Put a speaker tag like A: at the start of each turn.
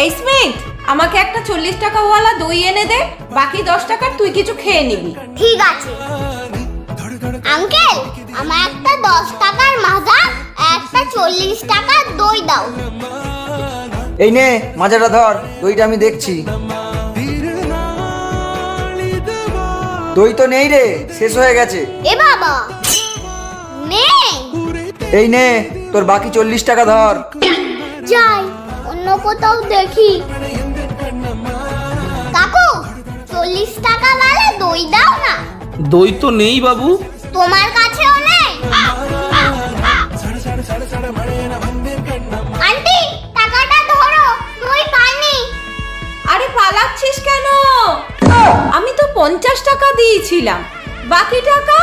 A: এই স্মিথ, আমাকে একটা 40 টাকাওয়ালা দই এনে দে, বাকি 10 টাকার তুই কিছু খেয়ে নিবি।
B: ঠিক আছে আঙ্কেল, আমার একটা 10 টাকার মাজা, একটা 40 টাকার দই দাও।
C: এই নে মাজাটা ধর, দইটা আমি দেখছি। দই তো নেই রে, শেষ হয়ে গেছে।
B: এ বাবা, নে।
C: এই নে তোর বাকি 40 টাকা ধর।
B: যাই অন্য কোথাও দেখি। কাকু, 40 টাকা वाला দই দাও না।
D: দই তো নেই বাবু।
B: তোমার কাছেও নেই? আন্টি, টাকাটা ধরো, দই পাইনি।
A: আরে পালাচ্ছিস কেন? আমি তো 50 টাকা দিয়েছিলাম, বাকি টাকা